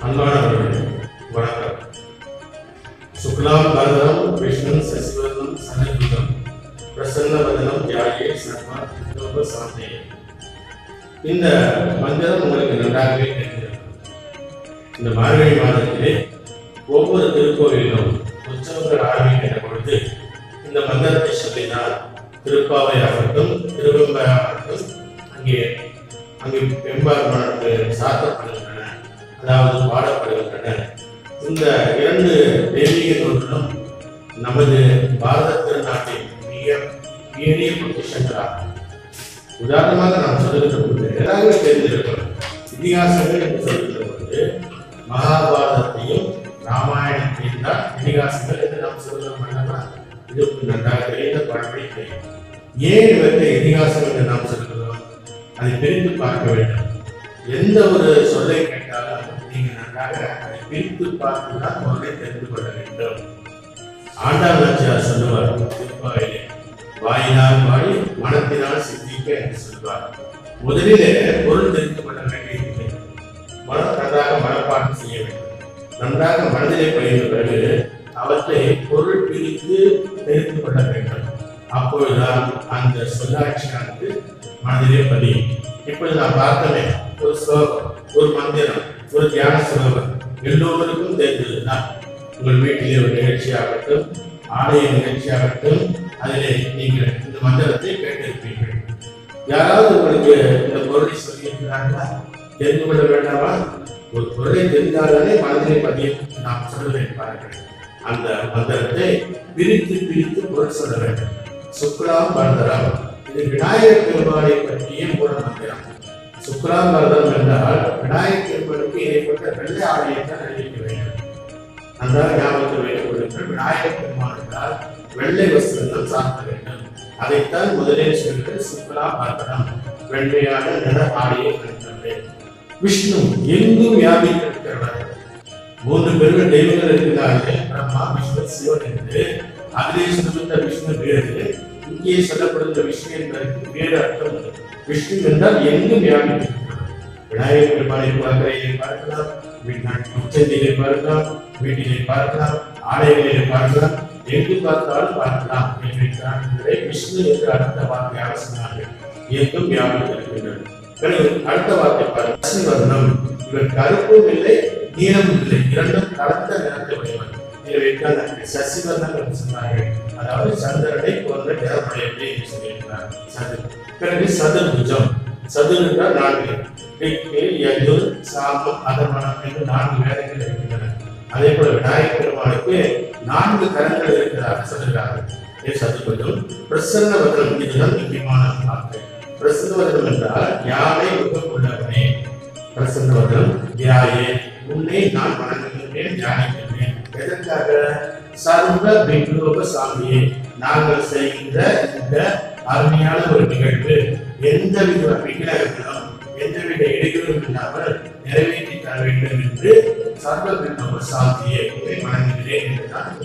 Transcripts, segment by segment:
அன்பானவர்களே வணக்கம். சுக்லாம் பரதம் விஷ்ணு சசிவர்ணம் சனபுஜம் பிரசன்னவதனம் தியாயே சர்வ சாந்தே. இந்த மந்திரம் உங்களுக்கு நன்றாகவே தெரிந்திருக்கும். இந்த மார்கழி மாதத்திலே ஒவ்வொரு திருக்கோவிலும் உற்சவங்கள் ஆரம்பிக்கின்ற பொழுது இந்த மந்திரத்தை சொல்லினால் திருப்பாவை ஆகட்டும் திருவெம்பாய் ஆகட்டும் அங்கே பெம்பார்க்கு சாத்தப்படுகின்றன, அதாவது பாடப்படுகின்றன. இந்த இரண்டு தெய்வீக நூல்களும் நமது பாரத திருநாட்டின் மிக உயரிய பொக்கிஷங்களாகும். உதாரணமாக நாம் சொல்லுகின்ற பொழுது எல்லாருமே தெரிந்திருக்கிறோம். இதிகாசங்கள் என்று சொல்லுகின்ற பொழுது மகாபாரதத்தையும் ராமாயணத்தையும் தான் இதிகாசங்கள் என்று நாம் சொல்லுகிறோம். இது நன்றாக தெரிந்த பழமொழி. ஏன் இவற்றை இதிகாசம் என்று நாம் சொல்லுகிறோம்? அதை பிரித்து பார்க்க வேண்டும். எந்த ஒரு சொல்லை கேட்டாலும் நீங்கள் நன்றாக அதை பிரித்து பார்த்துதான் பொருளை தெரிந்து கொள்ள வேண்டும். ஆண்டாள் நாச்சியார் சொல்லுவார் திருப்பாவையிலே, வாயினால் பாடி மனத்தினால் சிந்திக்க என்று சொல்வார். முதலிலே பொருள் தெரிந்து கொள்ள வேண்டியது நன்றாக மனப்பாடம் செய்ய வேண்டும். நன்றாக மனதிலே பயின்ற பிறகு அவற்றை பொருள் பிரித்து தெரிந்து கொள்ள வேண்டும். அப்பொழுதுதான் அந்த சொல்லாட்சியானது மனதிலே பதியும். இப்பொழுது நான் பார்த்தமே, ஒரு ஸ்லோகம், ஒரு மந்திரம், ஒரு தியான ஸ்லோகம் எல்லோருக்கும் தெரிந்ததுதான். உங்கள் வீட்டிலே ஒரு நிகழ்ச்சியாகட்டும், ஆலய நிகழ்ச்சியாகட்டும், அதிலே நீங்கள் இந்த மந்திரத்தை கேட்டிருப்பீர்கள். யாராவது உங்களுக்கு இந்த பொருளை சொல்லியிருக்கிறார்களா? தெரிந்து கொள்ள வேண்டாமா? ஒரு பொருளை தெரிந்தாலே மனதிலே பதியும். நாம் சொல்லுவேன் பாருங்கள். அந்த மந்திரத்தை பிரித்து பிரித்து பொருள் சொல்ல வேண்டும். சுக்லாம் பரதரம், இது விநாயகர் பெருமானை பற்றிய மூல மந்திரம். சுக்லாம் பரதம் என்றால் விநாயகர் பெருமானுக்கு இடைப்பட்ட வெள்ளை ஆலயத்தை அணிவிக்க வேண்டும். நன்றாக ஞாபகத்தில் வைத்துக் கொள்ளுங்கள். விநாயகர் பெருமான் என்றால் வெள்ளை வஸ்திரங்கள் சார்த்த வேண்டும். அதைத்தான் முதலில் சொல்வது சுக்லாம் பரதரம், வெள்ளையான நிற ஆலயம் இருக்கிறது. விஷ்ணு எங்கும் வியாபித்திருக்கிறவர். மூன்று பெரிய தெய்வங்கள் இருக்கிறார்கள், பிரம்மா விஷ்ணு சிவன் என்று. அதிலே சொல்லுகின்ற விஷ்ணு வேறு, இங்கே சொல்லப்படுகிற விஷ்ணு என்பதற்கு வேறு அர்த்தம். விஷ்ணு என்றால் எங்கும் வியாபித்திருக்கிறது. விநாயகர் பெருமானை குளக்கரையிலே பார்க்கலாம், உச்சத்திலே பார்க்கலாம், வீட்டிலே பார்க்கலாம், ஆலயங்களிலே பார்க்கலாம், எங்கு பார்த்தாலும் பார்க்கலாம் என்பதை விஷ்ணு என்று அடுத்த வார்த்தையாக சொன்னார்கள். எங்கும் வியாபித்திருக்கின்றது. அடுத்த வார்த்தை பாருங்கள், இவர் கருப்பும் இல்லை நீளமும் இல்லை, இரண்டும் கலந்த நிறத்தை உடையவர். சசிவர்ணம் என்று சொன்னார்கள், அதாவது சந்திரனை போன்ற நிறமுடையவை என்று சொல்லியிருக்கிறார். பிறகு சதுர்புஜம், சதுர் என்றால் நான்கு, யஜுர் சாமம் அதர்மணம் என்று நான்கு வேதங்கள் இருக்கின்றன. அதே போல விநாயகர் பெருமானுக்கு நான்கு கரங்கள் இருக்கிறார்கள் சொல்கிறார்கள். சதுர்புஜம். பிரசன்னவதனம், இதுதான் முக்கியமான வார்த்தை. பிரசன்னவதனம் என்றால் யானை முகம் உள்ளவனே. பிரசன்னவதனம் தியாயே, உன்னை நான் வணங்குகின்றேன், தியானிக்கின்றேன். எதற்காக? சர்வ விக்னோப சாமியே, நாங்கள் செய்கின்ற இந்த அருமையான ஒரு நிகழ்வு எந்தவித விக்னங்களும் எந்தவித இடையூறும் இல்லாமல் நிறைவேற்றி தர வேண்டும் என்று சர்வ விக்னோப சாமியே உன்னை வணங்குகிறேன் என்று நான்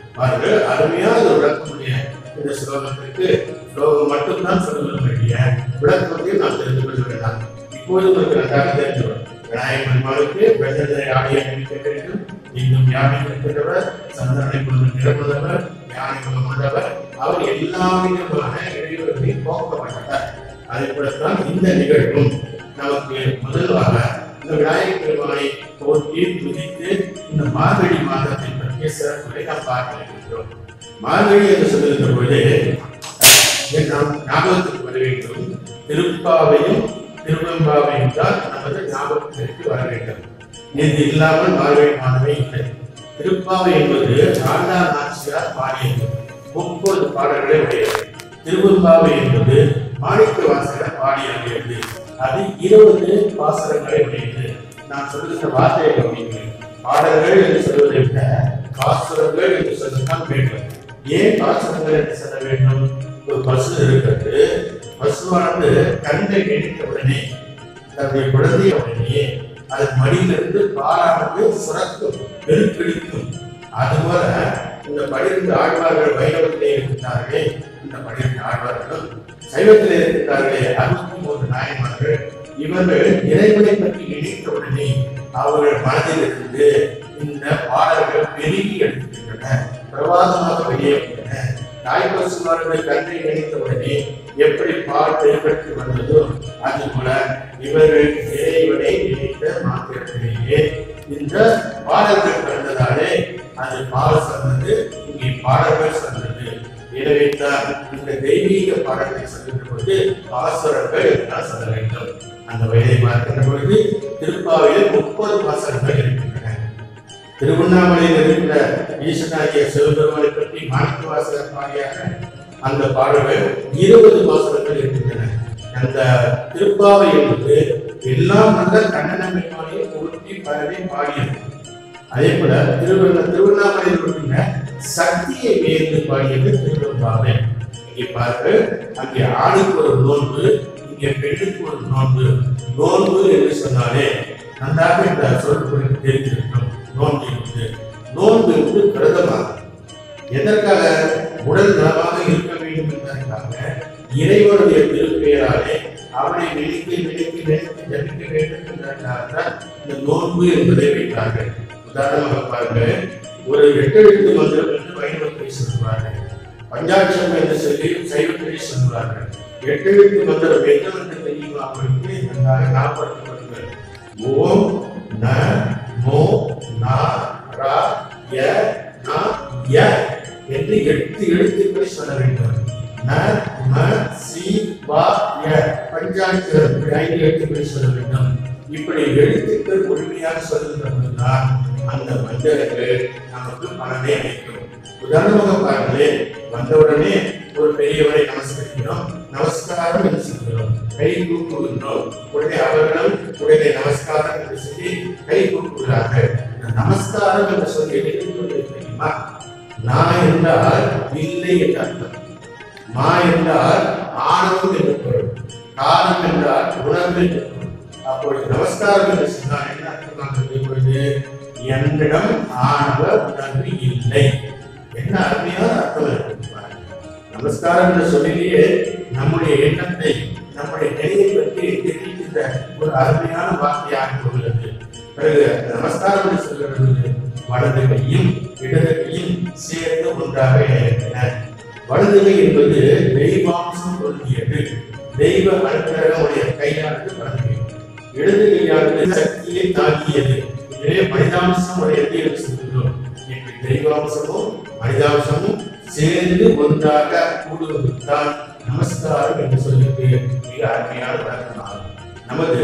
பாருங்கள். அருமையான ஒரு விளக்கமுடைய இந்த ஸ்லோகத்திற்கு ஸ்லோகம் மட்டும்தான் சொல்ல வேண்டிய விளக்கத்தையும் நாம் தெரிந்து கொள்ள வேண்டாம். இப்போது உங்களுக்கு நன்றாக தெரிஞ்சுள்ளோம். விநாயகர் பெருமானுக்கு வெள்ளை ஆடையை அணிவிக்க வேண்டும். இன்னும் வியாபித்திருக்கிறவர், சந்திரனை கொண்டு நிரப்புதவர், ஞானி குலம் உள்ளவர். அவர் எல்லா விதமான இடையூறுகளை போக்கப்பட்டவர். அதே போலத்தான் இந்த நிகழ்வும் நமக்கு முதல்வாக இந்த விநாயகர் பெருமானை போற்றி துதித்து இந்த மார்கழி மாதத்தை பற்றிய சிறப்புகளை நாம் பார்க்க இருக்கின்றோம். மார்கழி என்று சொல்லுகின்ற பொழுது நாம் ஞாபகத்துக்கு வர வேண்டும். திருப்பாவையும் திருவெம்பாவையும் தான் நமது ஞாபகத்திற்கு வர வேண்டும். இது இல்லாமல் மார்கழி மாதமே இல்லை. திருப்பாவை என்பது ஆண்டாள் நாச்சியார் பாடியது, 30 பாடல்களை உடையது. திருவெம்பாவை என்பது மாணிக்க வாசகர் பாடியது, அது 20 பாசுரங்களை உடையது. நான் சொல்லுகிற வார்த்தையை கவனிக்கிறேன். பாடல்கள் என்று சொல்வதை விட பாசுரங்கள் என்று சொல்லத்தான் வேண்டும். ஏன் பாசுரங்கள் என்று சொல்ல வேண்டும்? ஒரு பசு இருக்கிறது. பசுவானது கண்டை நினைத்த உடனே, தன்னுடைய குழந்தைய உடனே அதன் மடியிலிருந்து பாலானது சுரக்கும், பெருக்கெடுக்கும். அதுபோல இந்த 12 ஆழ்வார்கள் வைணவத்திலே இருக்கிறார்களே, இந்த 12 ஆழ்வார்களும் சைவத்திலே இருக்கிறார்களே 63 நாயன்மார்கள், இவர்கள் இறைவனை பற்றி நினைத்த உடனே அவர்கள் மனதிலிருந்து இந்த பாடல்கள் பெருகி எடுக்கின்றன, பிரவாதமாக வெளியேறுகின்றன. தாய்ப்பசுமாருடைய கண்ணை நினைத்தவுடனே எப்படி பாட்டு பெற்று வந்ததோ அதுபோல இவர்கள் இறைவனை நினைத்த மாத்திரத்திலேயே இந்த பாடல்கள் பிறந்ததாலே அது பால் சொன்னது, இங்கே பாடல்கள் சொன்னது. எனவே தான் இந்த தெய்வீக பாடல்களை சொல்கின்ற பொழுது பாசுரங்கள் என்றால் சொல்ல வேண்டும். அந்த வயதை பார்க்கின்ற பொழுது திருப்பாவையில் 30 பாசுரங்கள் இருக்கின்றன. திருவண்ணாமலையில் இருக்கிற ஈசனாகிய சிவபெருமானை பற்றி மாணிக்க வாசகர் பாடியாக அந்த பாடல்கள் 20 பாசுரங்கள் இருக்கின்றன. அந்த திருப்பாவை என்பது எல்லாம் நல்ல கண்ணன பெருமானையும் போற்றி பரவி பாடியது. அதே போல திருவண்ணாமலையில் இருக்கின்ற சக்தியை வியந்து பாடியது திருவெம்பாவை. இங்கே பாருங்கள், அங்கே ஆணுக்கு ஒரு நோன்பு, இங்கே பெண்ணுக்கு ஒரு நோன்பு. நோன்பு என்று சொன்னாலே நன்றாக இந்த சொல் தெரிந்திருக்கும். நோன்பு என்பது நோன்பு என்று பிரதமாகும். எதற்காக? உடல் நலமாக இருக்க வேண்டும் என்பதற்காக இறைவனுடைய திருப்பெயராலே அவனை நினைத்து ஜபிக்க வேண்டும் என்பதற்காக இந்த நோன்பு என்பதை வைத்தார்கள். உதாரணமாக பாருங்கள், ஒரு 8 எழுத்து மந்திரம் என்று வைணவத்தை சொல்வார்கள், பஞ்சாட்சரம் என்று சொல்லி சைவத்தை சொல்வார்கள். 8 எழுத்து மந்திரம் என்னவென்று தெரியுமா? அவர்களுக்கு நன்றாக ஞாபகப்படுத்துவார்கள். ஓம் ந மோ நா ரா ய நா ய என்று 8 எழுத்துக்களை சொல்ல வேண்டும். ந ம சி வா ய பஞ்சாட்சரம் 5 எழுத்துக்களை சொல்ல வேண்டும். இப்படி எழுத்துக்கள் முழுமையாக சொல்லுகின்ற பொழுதுதான் அந்த மந்திரங்கள் நமக்கு பலனை அளிக்கும். உதாரணமாக பாருங்களேன், வந்தவுடனே ஒரு பெரியவரை நமஸ்கரிக்கிறோம், நமஸ்காரம் என்று சொல்கிறோம், கை கூப்புகின்றோம். உடனே அவர்களும் உடனே நமஸ்காரம் என்று சொல்லி கை கூப்புகிறார்கள். நமஸ்காரம் என்று சொல்லி தெரியுமா? நான் என்றால் இல்லை என்று அர்த்தம், மா என்றால் ஆணவம் என்று பொருள், காலம் என்றால் உணர்வு என்று பொருள். அப்பொழுது நமஸ்காரம் என்று சொன்னால் என்ன அர்த்தமாக பொழுது என்னிடம் ஆணவ உணர்வு இல்லை. என்ன அருமையான அர்த்தம் இருக்கு. நமஸ்காரம் என்ற சொல்லிலேயே நம்முடைய எண்ணத்தை, நம்முடைய நிலையை பற்றி தெரிவிக்கின்ற ஒரு அருமையான வார்த்தையாக உள்ளது. பிறகு நமஸ்காரம் என்று சொல்கிறது வலது கையும் இடது கையும் சேர்ந்து ஒன்றாக இணைகின்றன. வலது கை என்பது தெய்வாம்சம் பொருந்தியது, தெய்வ அனுக்கிரகமுடைய கையானது வலது கை. இடது கையானது சக்தியை தாக்கியது, எனவே மனிதாம்சம் உடையது என்று சொல்கிறோம். இப்படி தெய்வாம்சமும் மனிதாம்சமும் சேர்ந்து ஒன்றாக கூடுவதுதான் நமஸ்காரம் என்று சொல்லிட்டு மிக அருமையான வழக்கமாகும். நமது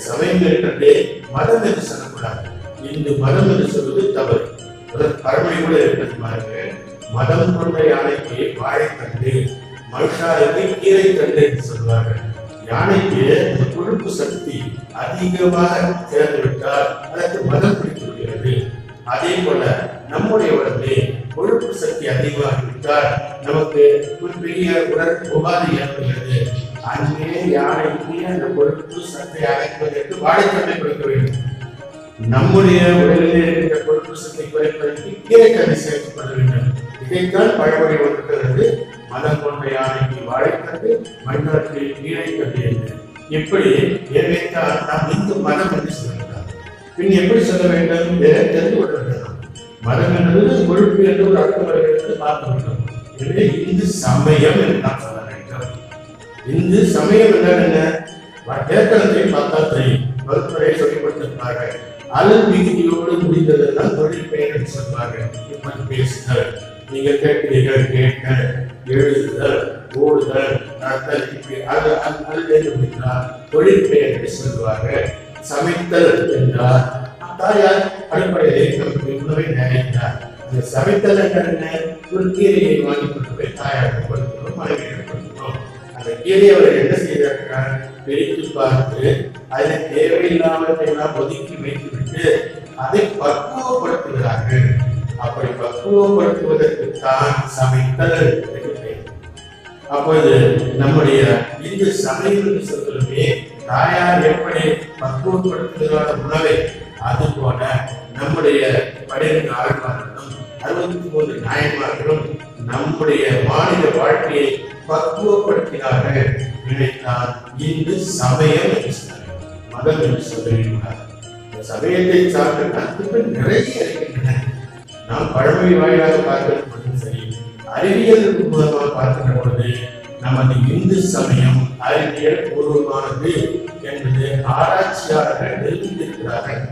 சமயங்களிலே மதம் என்று சொல்லக்கூடாது. இந்த மதம் என்று சொல்வது தவறு. பழமொழி கூட இருக்கிறது. மதம் கொண்ட யானைக்கு வாழைத்தண்டு, மனுஷாருக்கு கீரை தண்டு என்று சொல்வார்கள். யானைக்கு அந்த கொழுப்பு சக்தி அதிகமாக சேர்ந்துவிட்டால் அதற்கு மதம் பிடித்துவிடுகிறது. அதே போல நம்முடைய உடம்பே கொழுப்பு சக்தி அதிகமாகிவிட்டால் நமக்கு ஒரு பெரிய உடல் உபாதை ஏற்படுகிறது. அங்கே யானைக்கு அந்த கொழுப்பு சக்தியை அடைப்பதற்கு வாழைத்தண்டை கொடுக்க வேண்டும். நம்முடைய உடலிலே இருக்கிற கொழுப்பு சக்தியை குறைப்பதற்கு கீரைத்தண்டை சேர்க்கப்பட வேண்டும். இதைத்தான் பழமொழி இருக்கிறது, மதம் கொண்ட யானைக்கு வாழைத்தண்டு, மனிதனுக்கு கீரைத்தண்டு என்று. இப்படி ஏற்கனவே நாம் இந்து மதம் என்று சொல்கிறார். பின் எப்படி சொல்ல வேண்டும்? தெரிந்து கொள்ள வேண்டும். மதம் என்பது கொழுப்பு என்று ஒரு அர்த்தம் வருகிறது பார்க்க வேண்டும். எனவே இந்து சமயம் என்று நாம் சொல்ல வேண்டும். இந்து சமயம் என்றால் என்ன? தேர்தலத்தை பார்த்தா தெரியும். வகுப்பறை சொல்லிக் கொடுத்திருப்பார்கள். அலல் மிகுதியோடு முடிந்ததெல்லாம் தொழில் பெயர் என்று சொல்வார்கள். இப்படி பேசுதல், நீங்கள் கேட்கிறீர்கள், கேட்க, எழுதுதல், ஓடுதல், நடத்தல், இப்படி அது முடிந்தால் தொழில் பெயர் என்று சொல்வார்கள். சமைத்தல் என்றால் தாயார் அடிப்படையிலே நமக்கு உணவை நினைக்கிறார். இந்த சமைத்தல் என்ன? ஒரு கீரையை வாங்கி கொண்டு போய் தாயாருக்கு கொடுக்கிறோம், மனைவியை கொடுக்கிறோம். அந்த கீரையை அவர் என்ன செய்தார்கள்? பிரித்து பார்த்து அதில் தேவையில்லாமத்தை எல்லாம் ஒதுக்கி வைத்துவிட்டு அதை பக்குவப்படுத்துகிறார்கள். அப்படி பக்குவப்படுத்துவதற்கு தான் சமைத்தல் என்று பெயர். அப்போது நம்முடைய இந்து சமையல் என்று சொல்லுமே, தாயார் எப்படி பக்குவப்படுத்துகிறார் உணவை, அதுபோல நம்முடைய 12 ஆழ்வார்களும் 63 நாயன்மார்களும் நம்முடைய மாநில வாழ்க்கையை பக்குவப்படுத்தினார்கள். நினைத்தால் இந்து சமயம் என்று சொல்ல, மதம் என்று சொல்ல. சமயத்தை சார்ந்த கருத்துக்கள் நிறைய இருக்கின்றன. நாம் பழமொழி வாயிலாக பார்க்கிற பொழுதும் சரி, அறிவியல் மூலமாக பார்க்கின்ற பொழுது நமது இந்து சமயம் அறிவியல் பூர்வமானது என்பது ஆராய்ச்சியாளர்கள் நிரூபித்திருக்கிறார்கள்.